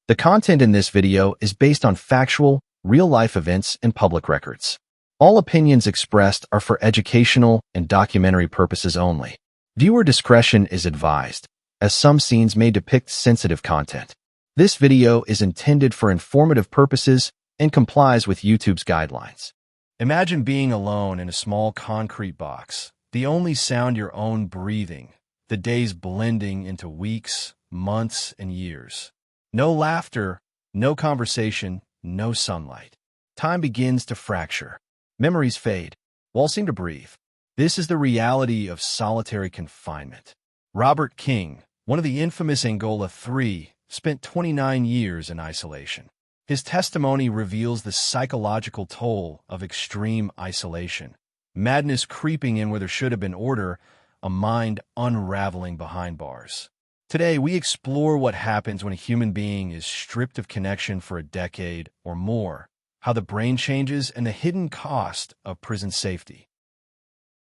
The content in this video is based on factual, real-life events and public records. All opinions expressed are for educational and documentary purposes only. Viewer discretion is advised, as some scenes may depict sensitive content. This video is intended for informative purposes and complies with YouTube's guidelines. Imagine being alone in a small concrete box, the only sound your own breathing, the days blending into weeks, months, and years. No laughter, no conversation, no sunlight. Time begins to fracture. Memories fade. Walls seem to breathe. This is the reality of solitary confinement. Robert King, one of the infamous Angola Three, spent 29 years in isolation. His testimony reveals the psychological toll of extreme isolation. Madness creeping in where there should have been order, a mind unraveling behind bars. Today, we explore what happens when a human being is stripped of connection for a decade or more, how the brain changes, and the hidden cost of prison safety.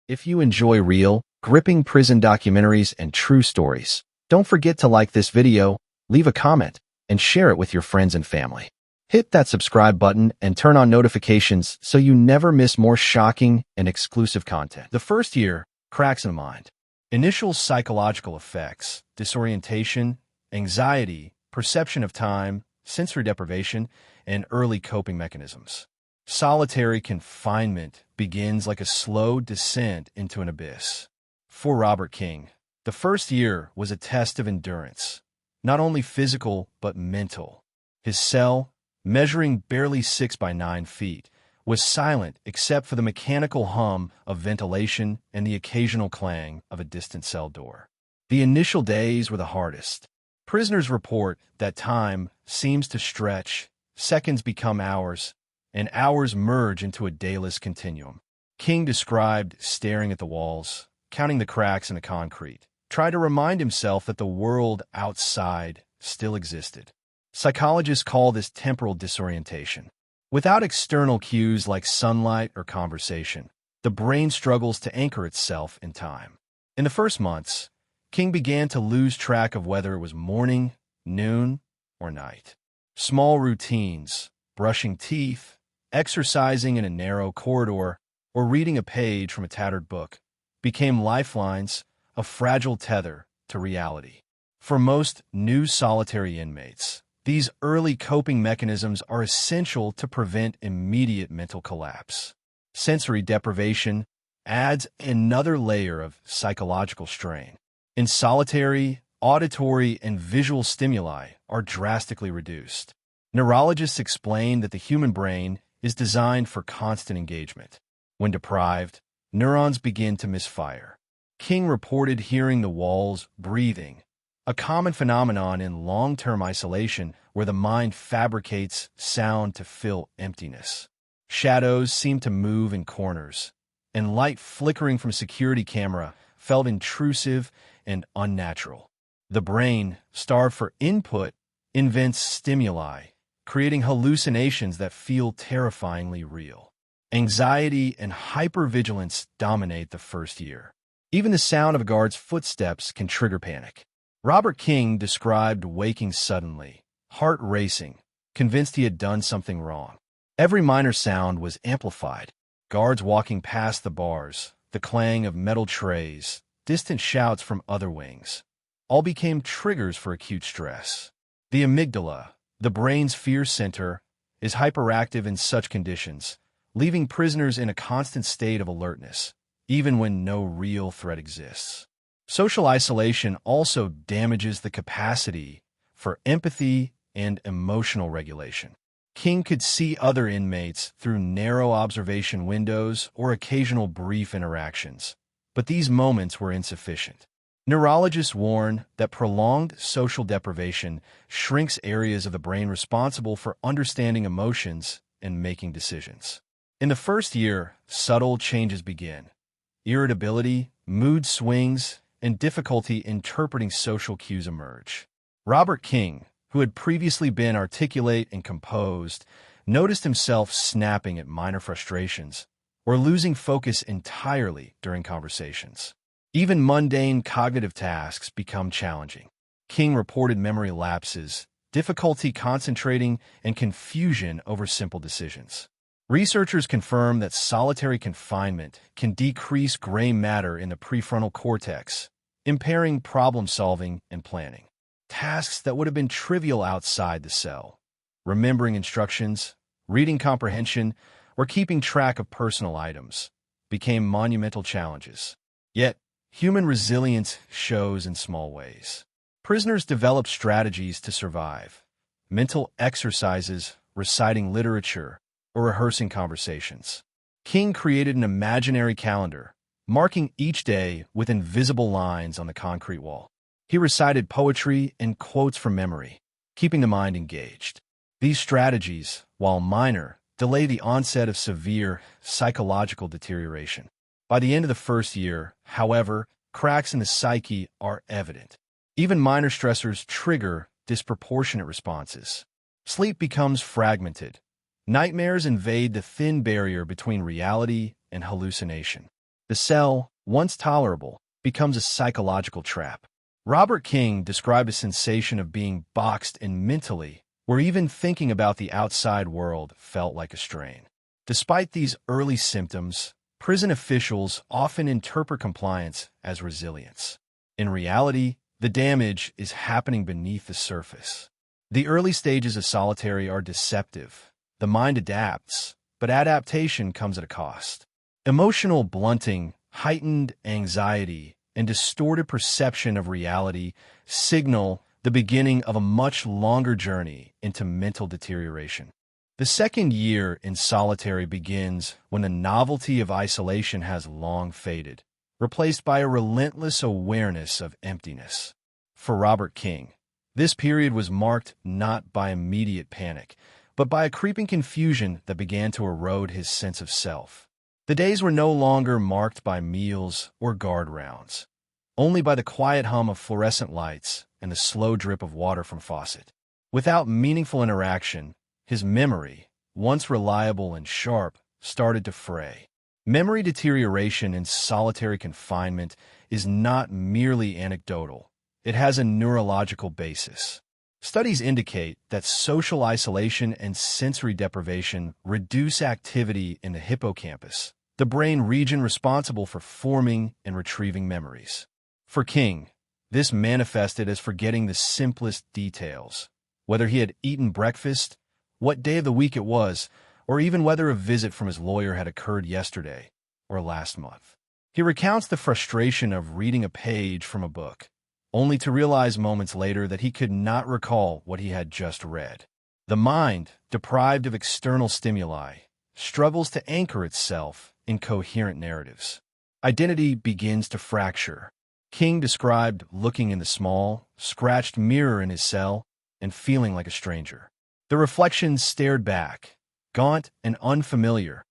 If you enjoy real, gripping prison documentaries and true stories, don't forget to like this video, leave a comment, and share it with your friends and family. Hit that subscribe button and turn on notifications so you never miss more shocking and exclusive content. The first year cracks in the mind. Initial psychological effects: disorientation, anxiety, perception of time, sensory deprivation, and early coping mechanisms. Solitary confinement begins like a slow descent into an abyss. For Robert King, the first year was a test of endurance, not only physical but mental. His cell, measuring barely 6 by 9 feet, was silent except for the mechanical hum of ventilation and the occasional clang of a distant cell door. The initial days were the hardest. Prisoners report that time seems to stretch, seconds become hours, and hours merge into a dayless continuum. King described staring at the walls, counting the cracks in the concrete, trying to remind himself that the world outside still existed. Psychologists call this temporal disorientation. Without external cues like sunlight or conversation, the brain struggles to anchor itself in time. In the first months, King began to lose track of whether it was morning, noon, or night. Small routines, brushing teeth, exercising in a narrow corridor, or reading a page from a tattered book, became lifelines, a fragile tether to reality. For most new solitary inmates, these early coping mechanisms are essential to prevent immediate mental collapse. Sensory deprivation adds another layer of psychological strain. In solitary, auditory and visual stimuli are drastically reduced. Neurologists explain that the human brain is designed for constant engagement. When deprived, neurons begin to misfire. King reported hearing the walls breathing, a common phenomenon in long-term isolation where the mind fabricates sound to fill emptiness. Shadows seemed to move in corners, and light flickering from a security camera felt intrusive and unnatural. The brain, starved for input, invents stimuli, creating hallucinations that feel terrifyingly real. Anxiety and hypervigilance dominate the first year. Even the sound of a guard's footsteps can trigger panic. Robert King described waking suddenly, heart racing, convinced he had done something wrong. Every minor sound was amplified. Guards walking past the bars, the clang of metal trays, distant shouts from other wings, all became triggers for acute stress. The amygdala, the brain's fear center, is hyperactive in such conditions, leaving prisoners in a constant state of alertness, even when no real threat exists. Social isolation also damages the capacity for empathy and emotional regulation. King could see other inmates through narrow observation windows or occasional brief interactions, but these moments were insufficient. Neurologists warn that prolonged social deprivation shrinks areas of the brain responsible for understanding emotions and making decisions. In the first year, subtle changes begin. Irritability, mood swings, and difficulty interpreting social cues emerge. Robert King, who had previously been articulate and composed, noticed himself snapping at minor frustrations or losing focus entirely during conversations. Even mundane cognitive tasks become challenging. King reported memory lapses, difficulty concentrating, and confusion over simple decisions. Researchers confirm that solitary confinement can decrease gray matter in the prefrontal cortex, impairing problem-solving and planning. Tasks that would have been trivial outside the cell, remembering instructions, reading comprehension, or keeping track of personal items, became monumental challenges. Yet, human resilience shows in small ways. Prisoners develop strategies to survive, mental exercises, reciting literature, or rehearsing conversations. King created an imaginary calendar, marking each day with invisible lines on the concrete wall. He recited poetry and quotes from memory, keeping the mind engaged. These strategies, while minor, delay the onset of severe psychological deterioration. By the end of the first year, however, cracks in the psyche are evident. Even minor stressors trigger disproportionate responses. Sleep becomes fragmented. Nightmares invade the thin barrier between reality and hallucination. The cell, once tolerable, becomes a psychological trap. Robert King described a sensation of being boxed in mentally, where even thinking about the outside world felt like a strain. Despite these early symptoms, prison officials often interpret compliance as resilience. In reality, the damage is happening beneath the surface. The early stages of solitary are deceptive. The mind adapts, but adaptation comes at a cost. Emotional blunting, heightened anxiety, and distorted perception of reality signal the beginning of a much longer journey into mental deterioration. The second year in solitary begins when the novelty of isolation has long faded, replaced by a relentless awareness of emptiness. For Robert King, this period was marked not by immediate panic, but by a creeping confusion that began to erode his sense of self. The days were no longer marked by meals or guard rounds, only by the quiet hum of fluorescent lights and the slow drip of water from faucet. Without meaningful interaction, his memory, once reliable and sharp, started to fray. Memory deterioration in solitary confinement is not merely anecdotal. It has a neurological basis. Studies indicate that social isolation and sensory deprivation reduce activity in the hippocampus, the brain region responsible for forming and retrieving memories. For King, this manifested as forgetting the simplest details, whether he had eaten breakfast, what day of the week it was, or even whether a visit from his lawyer had occurred yesterday or last month. He recounts the frustration of reading a page from a book, only to realize moments later that he could not recall what he had just read. The mind, deprived of external stimuli, struggles to anchor itself in coherent narratives. Identity begins to fracture. King described looking in the small, scratched mirror in his cell and feeling like a stranger. The reflection stared back, gaunt and unfamiliar,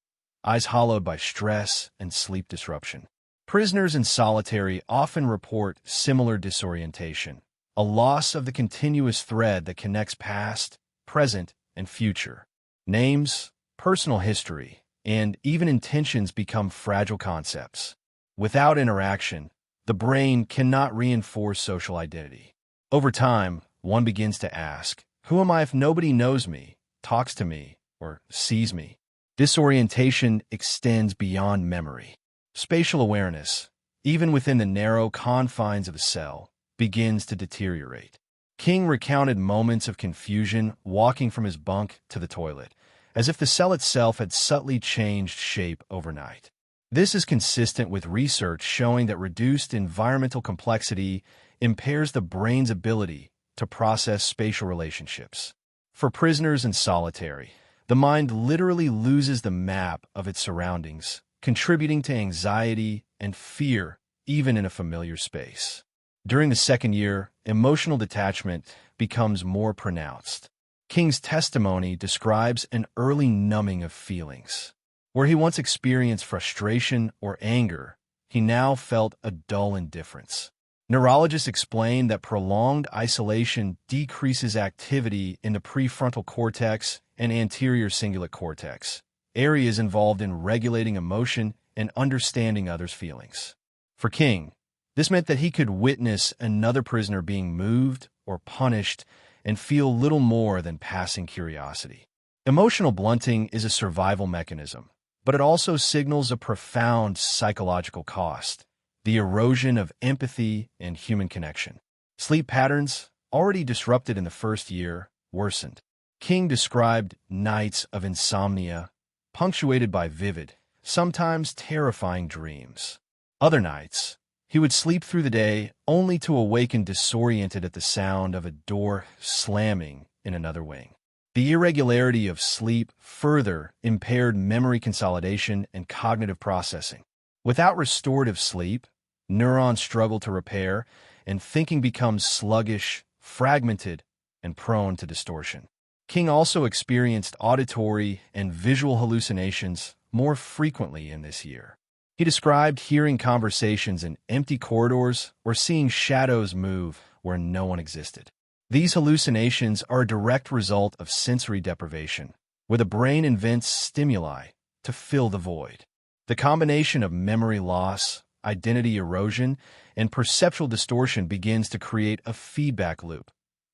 eyes hollowed by stress and sleep disruption. Prisoners in solitary often report similar disorientation, a loss of the continuous thread that connects past, present, and future. Names, personal history, and even intentions become fragile concepts. Without interaction, the brain cannot reinforce social identity. Over time, one begins to ask, who am I if nobody knows me, talks to me, or sees me? Disorientation extends beyond memory. Spatial awareness, even within the narrow confines of a cell, begins to deteriorate. King recounted moments of confusion walking from his bunk to the toilet, as if the cell itself had subtly changed shape overnight. This is consistent with research showing that reduced environmental complexity impairs the brain's ability to process spatial relationships. For prisoners in solitary, the mind literally loses the map of its surroundings, contributing to anxiety and fear even in a familiar space. During the second year, emotional detachment becomes more pronounced. King's testimony describes an early numbing of feelings. Where he once experienced frustration or anger, he now felt a dull indifference. Neurologists explain that prolonged isolation decreases activity in the prefrontal cortex and anterior cingulate cortex, areas involved in regulating emotion and understanding others' feelings. For King, this meant that he could witness another prisoner being moved or punished and feel little more than passing curiosity. Emotional blunting is a survival mechanism, but it also signals a profound psychological cost: the erosion of empathy and human connection. Sleep patterns, already disrupted in the first year, worsened. King described nights of insomnia, punctuated by vivid, sometimes terrifying dreams. Other nights, he would sleep through the day only to awaken disoriented at the sound of a door slamming in another wing. The irregularity of sleep further impaired memory consolidation and cognitive processing. Without restorative sleep, neurons struggle to repair, and thinking becomes sluggish, fragmented, and prone to distortion. King also experienced auditory and visual hallucinations more frequently in this year. He described hearing conversations in empty corridors or seeing shadows move where no one existed. These hallucinations are a direct result of sensory deprivation, where the brain invents stimuli to fill the void. The combination of memory loss, identity erosion, and perceptual distortion begins to create a feedback loop.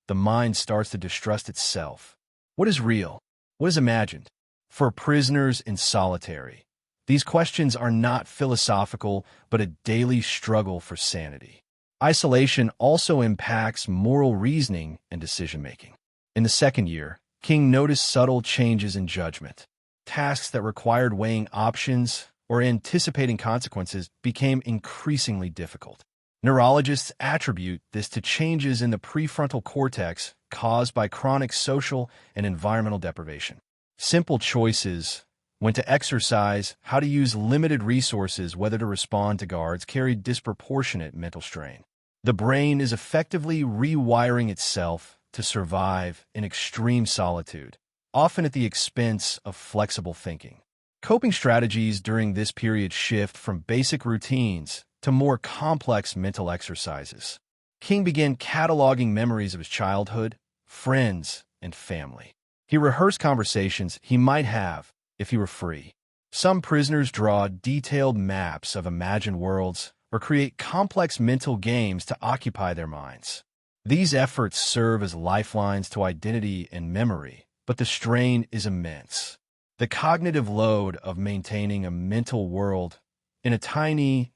The mind starts to distrust itself. What is real? What is imagined? For prisoners in solitary, these questions are not philosophical, but a daily struggle for sanity. Isolation also impacts moral reasoning and decision-making. In the second year, King noticed subtle changes in judgment. Tasks that required weighing options or anticipating consequences became increasingly difficult. Neurologists attribute this to changes in the prefrontal cortex caused by chronic social and environmental deprivation. Simple choices: when to exercise, how to use limited resources, whether to respond to guards, carried disproportionate mental strain. The brain is effectively rewiring itself to survive in extreme solitude, often at the expense of flexible thinking. Coping strategies during this period shift from basic routines to more complex mental exercises. King began cataloging memories of his childhood, friends, and family. He rehearsed conversations he might have if he were free. Some prisoners draw detailed maps of imagined worlds or create complex mental games to occupy their minds. These efforts serve as lifelines to identity and memory, but the strain is immense. The cognitive load of maintaining a mental world in a tiny,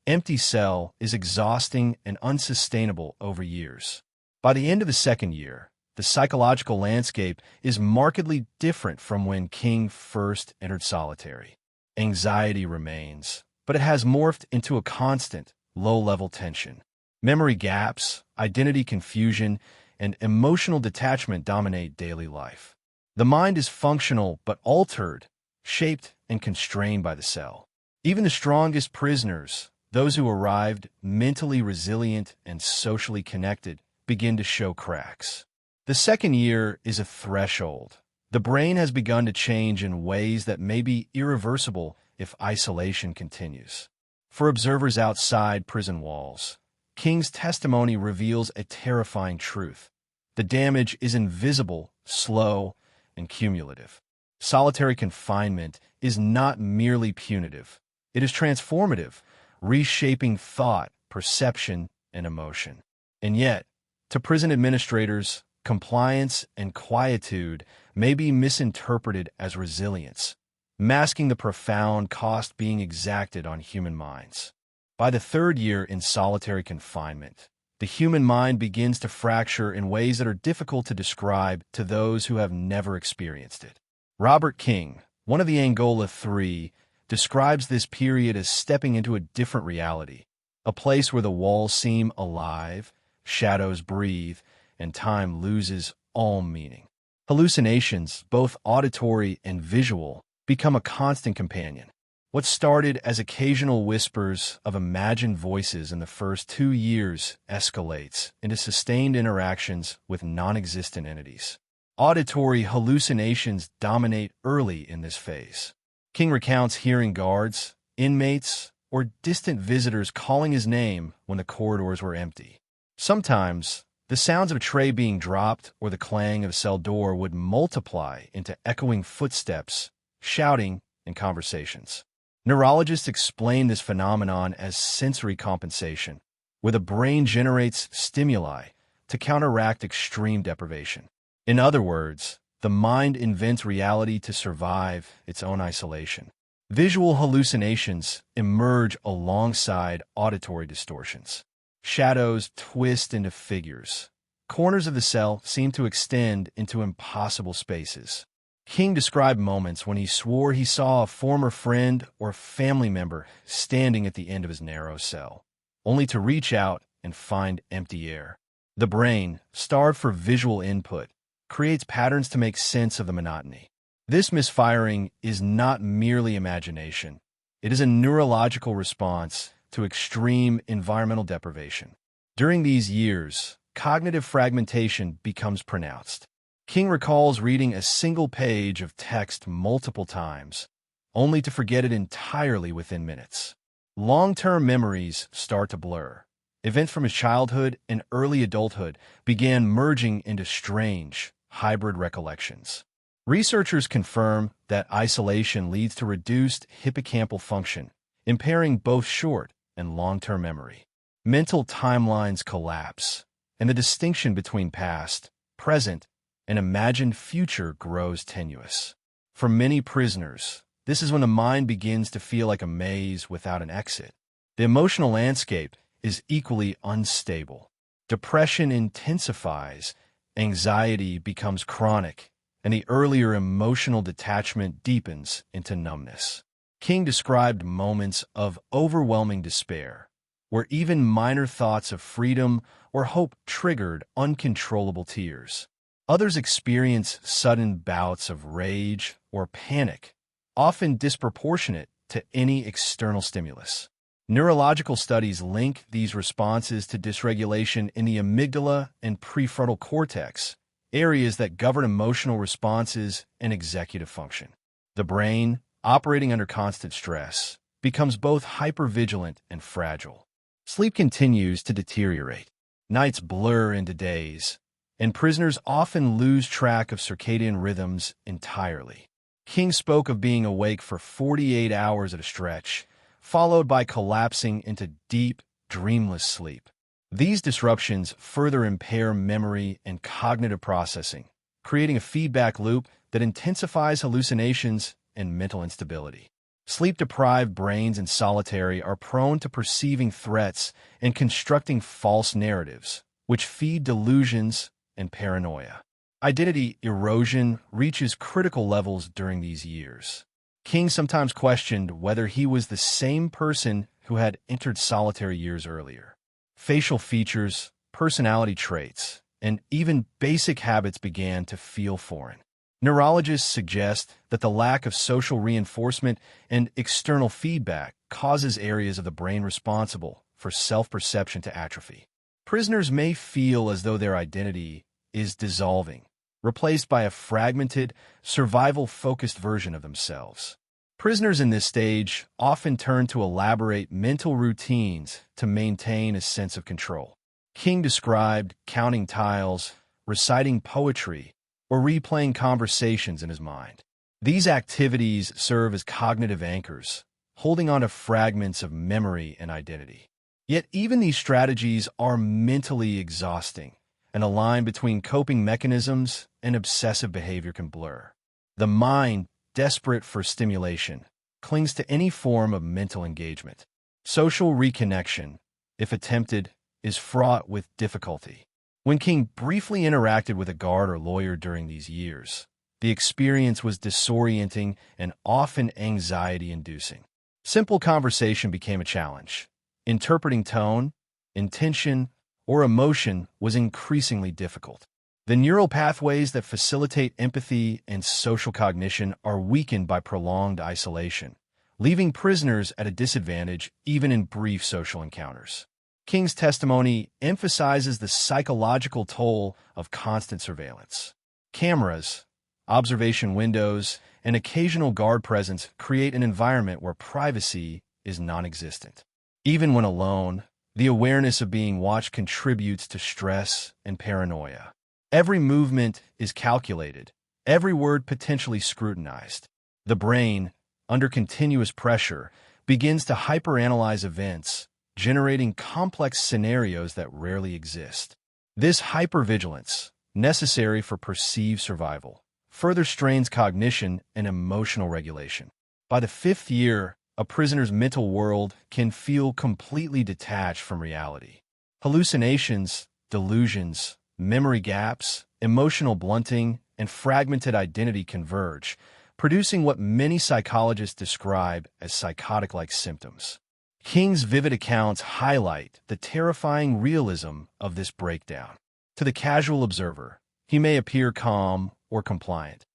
empty cell is exhausting and unsustainable over years. By the end of the second year, the psychological landscape is markedly different from when King first entered solitary. Anxiety remains, but it has morphed into a constant, low-level tension. Memory gaps, identity confusion, and emotional detachment dominate daily life. The mind is functional but altered, shaped and constrained by the cell. Even the strongest prisoners, those who arrived mentally resilient and socially connected, begin to show cracks. The second year is a threshold. The brain has begun to change in ways that may be irreversible if isolation continues. For observers outside prison walls, King's testimony reveals a terrifying truth. The damage is invisible, slow, and cumulative. Solitary confinement is not merely punitive. It is transformative, reshaping thought, perception, and emotion. And yet, to prison administrators, compliance and quietude may be misinterpreted as resilience, masking the profound cost being exacted on human minds. By the third year in solitary confinement, the human mind begins to fracture in ways that are difficult to describe to those who have never experienced it. Robert King, one of the Angola Three, describes this period as stepping into a different reality, a place where the walls seem alive, shadows breathe, and time loses all meaning. Hallucinations, both auditory and visual, become a constant companion. What started as occasional whispers of imagined voices in the first 2 years escalates into sustained interactions with non-existent entities. Auditory hallucinations dominate early in this phase. King recounts hearing guards, inmates, or distant visitors calling his name when the corridors were empty. Sometimes, the sounds of a tray being dropped or the clang of a cell door would multiply into echoing footsteps, shouting, and conversations. Neurologists explain this phenomenon as sensory compensation, where the brain generates stimuli to counteract extreme deprivation. In other words, the mind invents reality to survive its own isolation. Visual hallucinations emerge alongside auditory distortions. Shadows twist into figures. Corners of the cell seem to extend into impossible spaces. King described moments when he swore he saw a former friend or family member standing at the end of his narrow cell, only to reach out and find empty air. The brain, starved for visual input, creates patterns to make sense of the monotony. This misfiring is not merely imagination. It is a neurological response to extreme environmental deprivation. During these years, cognitive fragmentation becomes pronounced. King recalls reading a single page of text multiple times, only to forget it entirely within minutes. Long-term memories start to blur. Events from his childhood and early adulthood began merging into strange, hybrid recollections. Researchers confirm that isolation leads to reduced hippocampal function, impairing both short and long-term memory. Mental timelines collapse, and the distinction between past, present, and imagined future grows tenuous. For many prisoners, this is when the mind begins to feel like a maze without an exit. The emotional landscape is equally unstable. Depression intensifies, anxiety becomes chronic, and the earlier emotional detachment deepens into numbness. King described moments of overwhelming despair, where even minor thoughts of freedom or hope triggered uncontrollable tears. Others experience sudden bouts of rage or panic, often disproportionate to any external stimulus. Neurological studies link these responses to dysregulation in the amygdala and prefrontal cortex, areas that govern emotional responses and executive function. The brain, operating under constant stress, becomes both hypervigilant and fragile. Sleep continues to deteriorate. Nights blur into days, and prisoners often lose track of circadian rhythms entirely. King spoke of being awake for 48 hours at a stretch, followed by collapsing into deep, dreamless sleep. These disruptions further impair memory and cognitive processing, creating a feedback loop that intensifies hallucinations and mental instability. Sleep-deprived brains in solitary are prone to perceiving threats and constructing false narratives, which feed delusions and paranoia. Identity erosion reaches critical levels during these years. King sometimes questioned whether he was the same person who had entered solitary years earlier. Facial features, personality traits, and even basic habits began to feel foreign. Neurologists suggest that the lack of social reinforcement and external feedback causes areas of the brain responsible for self-perception to atrophy. Prisoners may feel as though their identity is dissolving, replaced by a fragmented, survival-focused version of themselves. Prisoners in this stage often turn to elaborate mental routines to maintain a sense of control. King described counting tiles, reciting poetry, or replaying conversations in his mind. These activities serve as cognitive anchors, holding on to fragments of memory and identity. Yet even these strategies are mentally exhausting, and a line between coping mechanisms and obsessive behavior can blur. The mind, desperate for stimulation, clings to any form of mental engagement. Social reconnection, if attempted, is fraught with difficulty. When King briefly interacted with a guard or lawyer during these years, the experience was disorienting and often anxiety-inducing. Simple conversation became a challenge. Interpreting tone, intention, or emotion was increasingly difficult. The neural pathways that facilitate empathy and social cognition are weakened by prolonged isolation, leaving prisoners at a disadvantage even in brief social encounters. King's testimony emphasizes the psychological toll of constant surveillance. Cameras, observation windows, and occasional guard presence create an environment where privacy is non-existent. Even when alone, the awareness of being watched contributes to stress and paranoia. Every movement is calculated, every word potentially scrutinized. The brain, under continuous pressure, begins to hyperanalyze events, generating complex scenarios that rarely exist. This hypervigilance, necessary for perceived survival, further strains cognition and emotional regulation. By the fifth year, a prisoner's mental world can feel completely detached from reality. Hallucinations, delusions, memory gaps, emotional blunting, and fragmented identity converge, producing what many psychologists describe as psychotic-like symptoms. King's vivid accounts highlight the terrifying realism of this breakdown. To the casual observer, he may appear calm or compliant,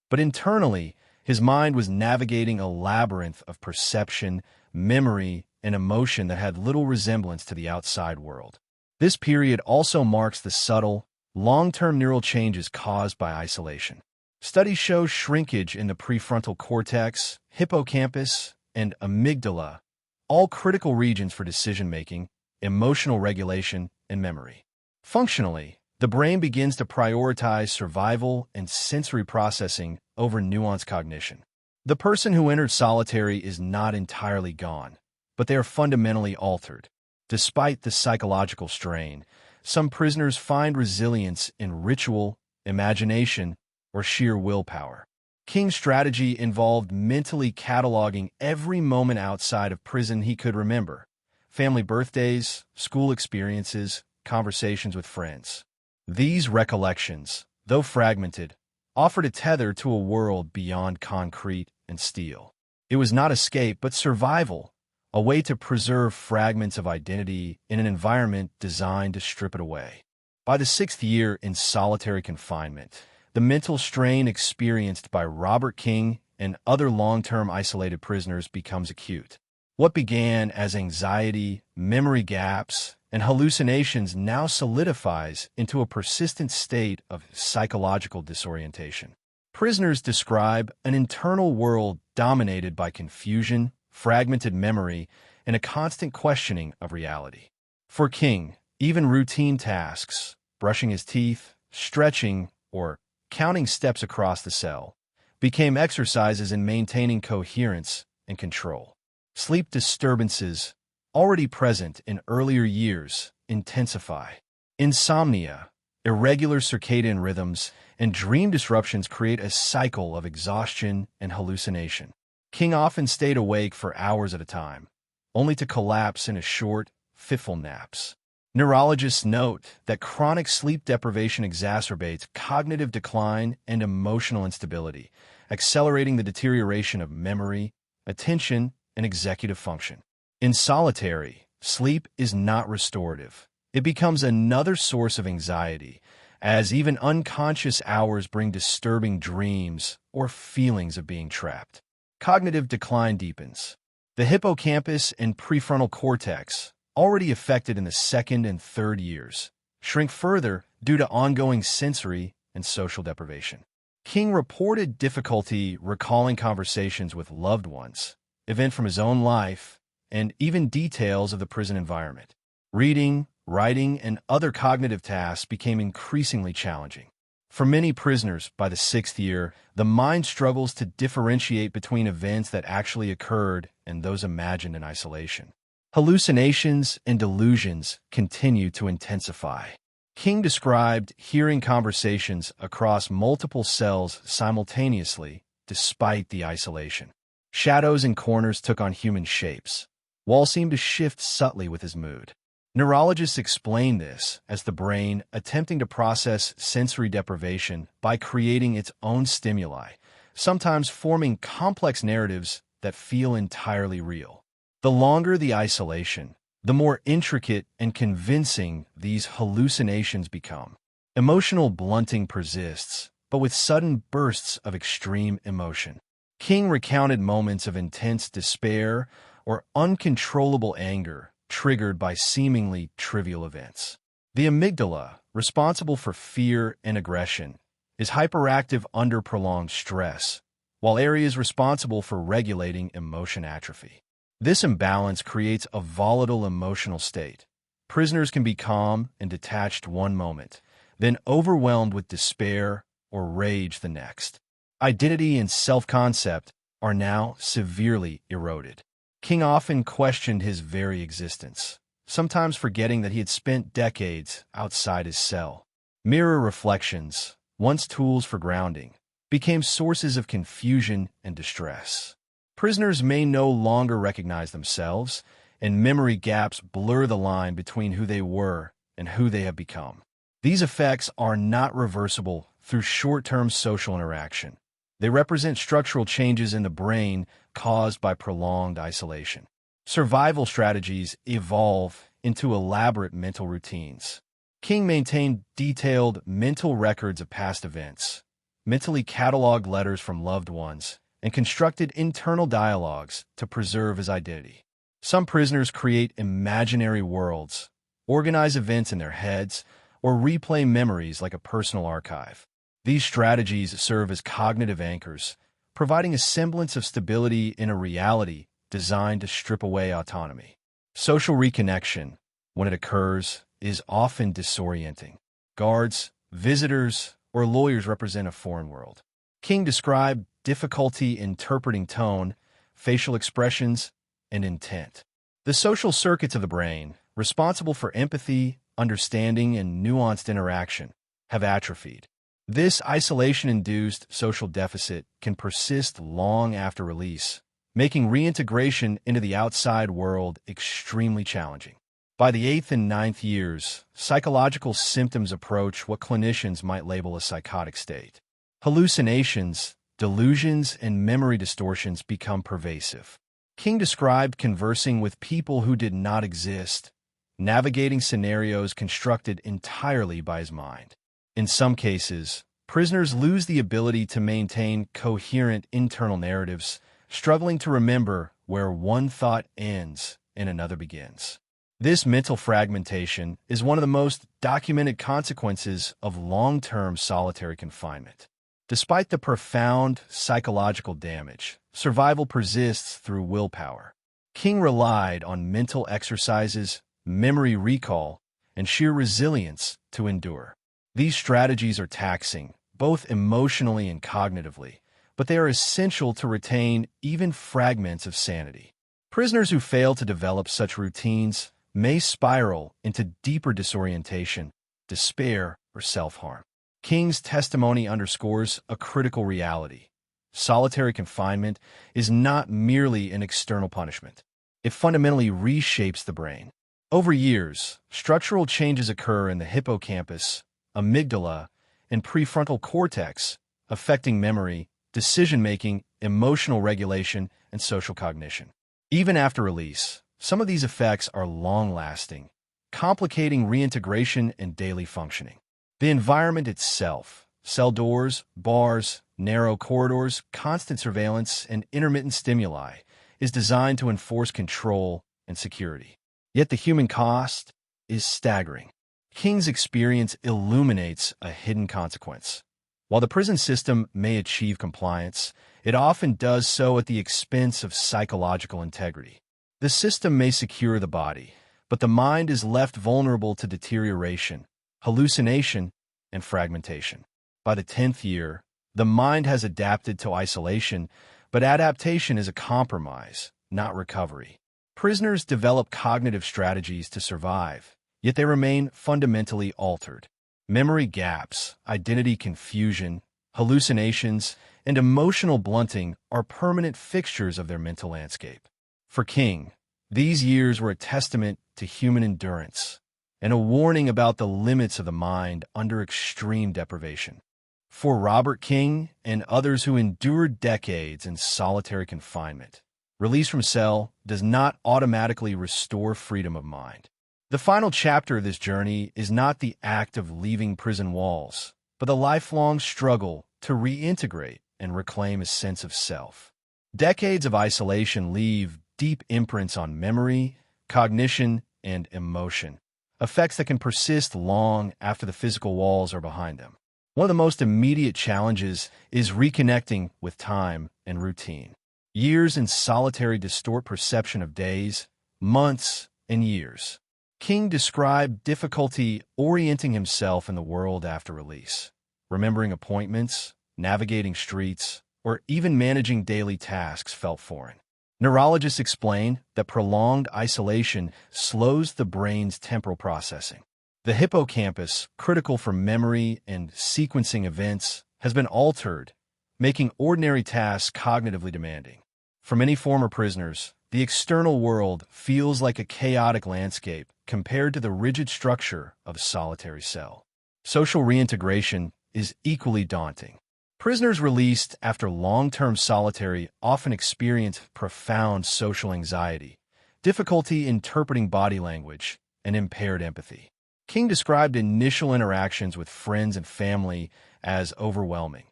but internally, his mind was navigating a labyrinth of perception, memory, and emotion that had little resemblance to the outside world. This period also marks the subtle, long-term neural changes caused by isolation. Studies show shrinkage in the prefrontal cortex, hippocampus, and amygdala, all critical regions for decision-making, emotional regulation, and memory. Functionally, the brain begins to prioritize survival and sensory processing over nuanced cognition. The person who entered solitary is not entirely gone, but they are fundamentally altered. Despite the psychological strain, some prisoners find resilience in ritual, imagination, or sheer willpower. King's strategy involved mentally cataloging every moment outside of prison he could remember: family birthdays, school experiences, conversations with friends. These recollections, though fragmented, offered a tether to a world beyond concrete and steel. It was not escape, but survival, a way to preserve fragments of identity in an environment designed to strip it away. By the sixth year in solitary confinement, the mental strain experienced by Robert King and other long-term isolated prisoners becomes acute. What began as anxiety, memory gaps, and hallucinations now solidifies into a persistent state of psychological disorientation. Prisoners describe an internal world dominated by confusion, fragmented memory, and a constant questioning of reality. For King, even routine tasks, brushing his teeth, stretching, or counting steps across the cell, became exercises in maintaining coherence and control. Sleep disturbances, already present in earlier years, intensify. Insomnia, irregular circadian rhythms, and dream disruptions create a cycle of exhaustion and hallucination. King often stayed awake for hours at a time, only to collapse into short, fitful naps. Neurologists note that chronic sleep deprivation exacerbates cognitive decline and emotional instability, accelerating the deterioration of memory, attention, and executive function. In solitary, sleep is not restorative. It becomes another source of anxiety, as even unconscious hours bring disturbing dreams or feelings of being trapped. Cognitive decline deepens. The hippocampus and prefrontal cortex, already affected in the second and third years, shrink further due to ongoing sensory and social deprivation. King reported difficulty recalling conversations with loved ones, events from his own life, and even details of the prison environment. Reading, writing, and other cognitive tasks became increasingly challenging. For many prisoners, by the sixth year, the mind struggles to differentiate between events that actually occurred and those imagined in isolation. Hallucinations and delusions continue to intensify. King described hearing conversations across multiple cells simultaneously, despite the isolation. Shadows in corners took on human shapes. Walls seemed to shift subtly with his mood. Neurologists explain this as the brain attempting to process sensory deprivation by creating its own stimuli, sometimes forming complex narratives that feel entirely real. The longer the isolation, the more intricate and convincing these hallucinations become. Emotional blunting persists, but with sudden bursts of extreme emotion. King recounted moments of intense despair or uncontrollable anger triggered by seemingly trivial events. The amygdala, responsible for fear and aggression, is hyperactive under prolonged stress, while areas responsible for regulating emotion atrophy. This imbalance creates a volatile emotional state. Prisoners can be calm and detached one moment, then overwhelmed with despair or rage the next. Identity and self-concept are now severely eroded. King often questioned his very existence, sometimes forgetting that he had spent decades outside his cell. Mirror reflections, once tools for grounding, became sources of confusion and distress. Prisoners may no longer recognize themselves, and memory gaps blur the line between who they were and who they have become. These effects are not reversible through short-term social interaction. They represent structural changes in the brain caused by prolonged isolation. Survival strategies evolve into elaborate mental routines. King maintained detailed mental records of past events, mentally cataloged letters from loved ones, and constructed internal dialogues to preserve his identity. Some prisoners create imaginary worlds, organize events in their heads, or replay memories like a personal archive. These strategies serve as cognitive anchors, providing a semblance of stability in a reality designed to strip away autonomy. Social reconnection, when it occurs, is often disorienting. Guards, visitors, or lawyers represent a foreign world. King described difficulty interpreting tone, facial expressions, and intent. The social circuits of the brain, responsible for empathy, understanding, and nuanced interaction, have atrophied. This isolation-induced social deficit can persist long after release, making reintegration into the outside world extremely challenging. By the 8th and 9th years, psychological symptoms approach what clinicians might label a psychotic state. Hallucinations, delusions, and memory distortions become pervasive. King described conversing with people who did not exist, navigating scenarios constructed entirely by his mind. In some cases, prisoners lose the ability to maintain coherent internal narratives, struggling to remember where one thought ends and another begins. This mental fragmentation is one of the most documented consequences of long-term solitary confinement. Despite the profound psychological damage, survival persists through willpower. King relied on mental exercises, memory recall, and sheer resilience to endure. These strategies are taxing, both emotionally and cognitively, but they are essential to retain even fragments of sanity. Prisoners who fail to develop such routines may spiral into deeper disorientation, despair, or self-harm. King's testimony underscores a critical reality. Solitary confinement is not merely an external punishment. It fundamentally reshapes the brain. Over years, structural changes occur in the hippocampus, amygdala, and prefrontal cortex, affecting memory, decision-making, emotional regulation, and social cognition. Even after release, some of these effects are long-lasting, complicating reintegration and daily functioning. The environment itself, cell doors, bars, narrow corridors, constant surveillance, and intermittent stimuli, is designed to enforce control and security. Yet the human cost is staggering. King's experience illuminates a hidden consequence. While the prison system may achieve compliance, it often does so at the expense of psychological integrity. The system may secure the body, but the mind is left vulnerable to deterioration, hallucination, and fragmentation. By the 10th year, the mind has adapted to isolation, but adaptation is a compromise, not recovery. Prisoners develop cognitive strategies to survive, yet they remain fundamentally altered. Memory gaps, identity confusion, hallucinations, and emotional blunting are permanent fixtures of their mental landscape. For King, these years were a testament to human endurance and a warning about the limits of the mind under extreme deprivation. For Robert King and others who endured decades in solitary confinement, release from cell does not automatically restore freedom of mind. The final chapter of this journey is not the act of leaving prison walls, but the lifelong struggle to reintegrate and reclaim a sense of self. Decades of isolation leave deep imprints on memory, cognition, and emotion, effects that can persist long after the physical walls are behind them. One of the most immediate challenges is reconnecting with time and routine. Years in solitary distort perception of days, months, and years. King described difficulty orienting himself in the world after release, remembering appointments, navigating streets, or even managing daily tasks felt foreign. Neurologists explain that prolonged isolation slows the brain's temporal processing. The hippocampus, critical for memory and sequencing events, has been altered, making ordinary tasks cognitively demanding. For many former prisoners, the external world feels like a chaotic landscape compared to the rigid structure of a solitary cell. Social reintegration is equally daunting. Prisoners released after long-term solitary often experience profound social anxiety, difficulty interpreting body language, and impaired empathy. King described initial interactions with friends and family as overwhelming.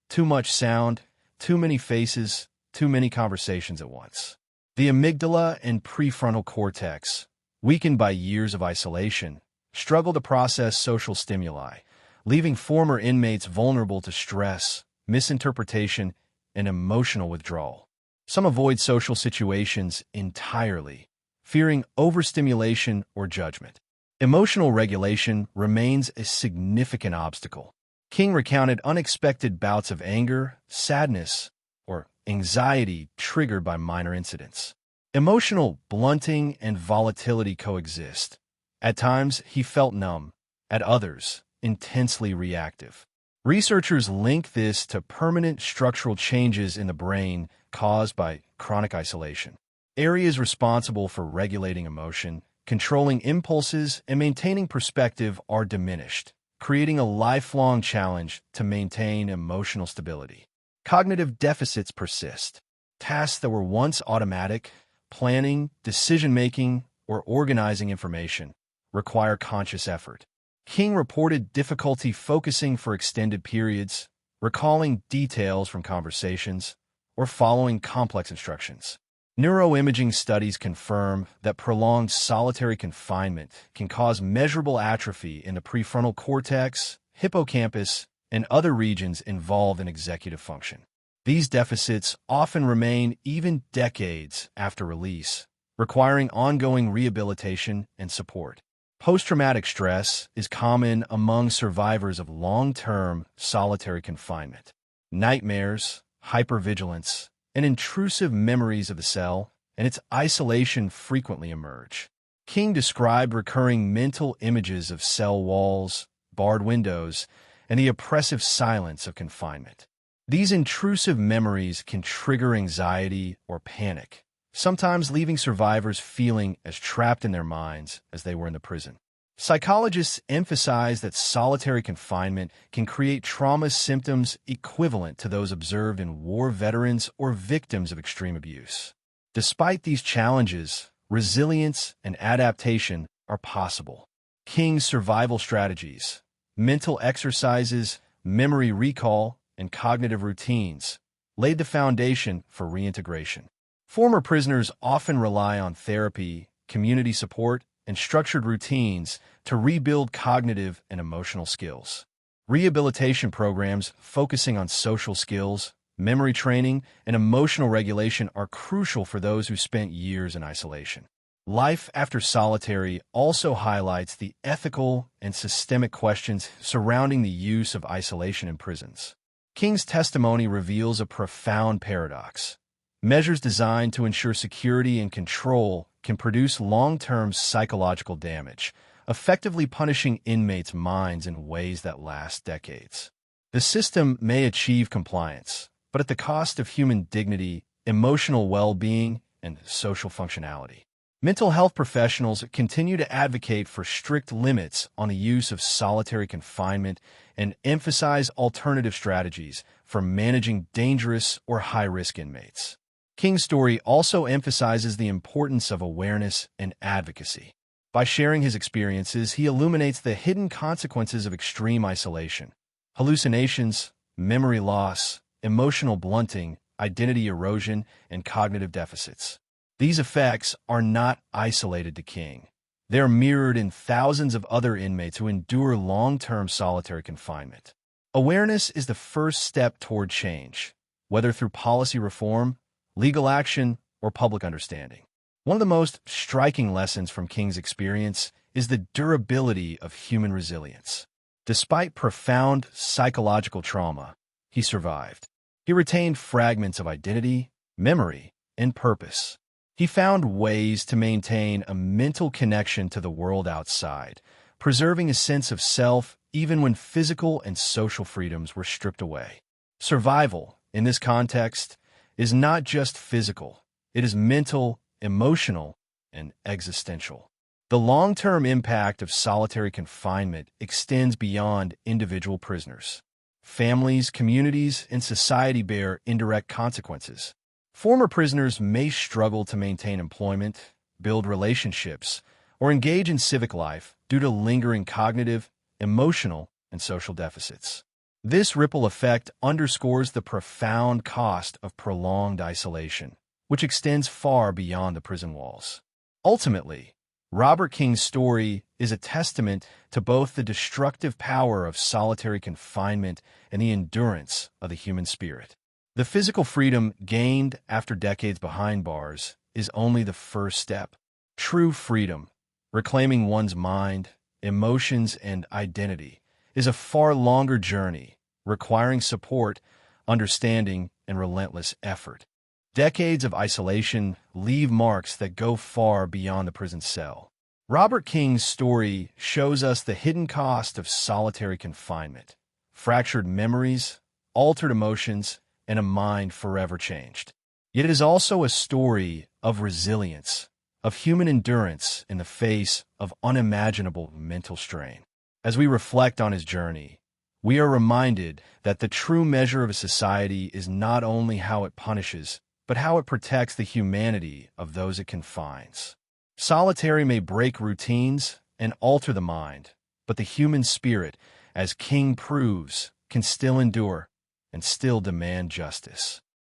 Too much sound, too many faces, too many conversations at once. The amygdala and prefrontal cortex, weakened by years of isolation, struggle to process social stimuli, leaving former inmates vulnerable to stress, misinterpretation, and emotional withdrawal. Some avoid social situations entirely, fearing overstimulation or judgment. Emotional regulation remains a significant obstacle. King recounted unexpected bouts of anger, sadness, or anxiety triggered by minor incidents. Emotional blunting and volatility coexist. At times, he felt numb. At others, intensely reactive. Researchers link this to permanent structural changes in the brain caused by chronic isolation. Areas responsible for regulating emotion, controlling impulses, and maintaining perspective are diminished, creating a lifelong challenge to maintain emotional stability. Cognitive deficits persist. Tasks that were once automatic, planning, decision-making, or organizing information, require conscious effort. King reported difficulty focusing for extended periods, recalling details from conversations, or following complex instructions. Neuroimaging studies confirm that prolonged solitary confinement can cause measurable atrophy in the prefrontal cortex, hippocampus, and other regions involved in executive function. These deficits often remain even decades after release, requiring ongoing rehabilitation and support. Post-traumatic stress is common among survivors of long-term solitary confinement. Nightmares, hypervigilance, and intrusive memories of the cell and its isolation frequently emerge. King described recurring mental images of cell walls, barred windows, and the oppressive silence of confinement. These intrusive memories can trigger anxiety or panic, sometimes leaving survivors feeling as trapped in their minds as they were in the prison. Psychologists emphasize that solitary confinement can create trauma symptoms equivalent to those observed in war veterans or victims of extreme abuse. Despite these challenges, resilience and adaptation are possible. King's survival strategies, mental exercises, memory recall, and cognitive routines laid the foundation for reintegration. Former prisoners often rely on therapy, community support, and structured routines to rebuild cognitive and emotional skills. Rehabilitation programs focusing on social skills, memory training, and emotional regulation are crucial for those who spent years in isolation. Life after solitary also highlights the ethical and systemic questions surrounding the use of isolation in prisons. King's testimony reveals a profound paradox. Measures designed to ensure security and control can produce long-term psychological damage, effectively punishing inmates' minds in ways that last decades. The system may achieve compliance, but at the cost of human dignity, emotional well-being, and social functionality. Mental health professionals continue to advocate for strict limits on the use of solitary confinement and emphasize alternative strategies for managing dangerous or high-risk inmates. King's story also emphasizes the importance of awareness and advocacy. By sharing his experiences, he illuminates the hidden consequences of extreme isolation: hallucinations, memory loss, emotional blunting, identity erosion, and cognitive deficits. These effects are not isolated to King. They are mirrored in thousands of other inmates who endure long-term solitary confinement. Awareness is the first step toward change, whether through policy reform, legal action, or public understanding. One of the most striking lessons from King's experience is the durability of human resilience. Despite profound psychological trauma, he survived. He retained fragments of identity, memory, and purpose. He found ways to maintain a mental connection to the world outside, preserving a sense of self even when physical and social freedoms were stripped away. Survival, in this context, is not just physical. It is mental, emotional, and existential. The long-term impact of solitary confinement extends beyond individual prisoners. Families, communities, and society bear indirect consequences. Former prisoners may struggle to maintain employment, build relationships, or engage in civic life due to lingering cognitive, emotional, and social deficits. This ripple effect underscores the profound cost of prolonged isolation, which extends far beyond the prison walls. Ultimately, Robert King's story is a testament to both the destructive power of solitary confinement and the endurance of the human spirit. The physical freedom gained after decades behind bars is only the first step. True freedom, reclaiming one's mind, emotions, and identity, is a far longer journey, requiring support, understanding, and relentless effort. Decades of isolation leave marks that go far beyond the prison cell. Robert King's story shows us the hidden cost of solitary confinement, fractured memories, altered emotions, and a mind forever changed. Yet it is also a story of resilience, of human endurance in the face of unimaginable mental strain. As we reflect on his journey, we are reminded that the true measure of a society is not only how it punishes, but how it protects the humanity of those it confines. Solitary may break routines and alter the mind, but the human spirit, as King proves, can still endure and still demand justice.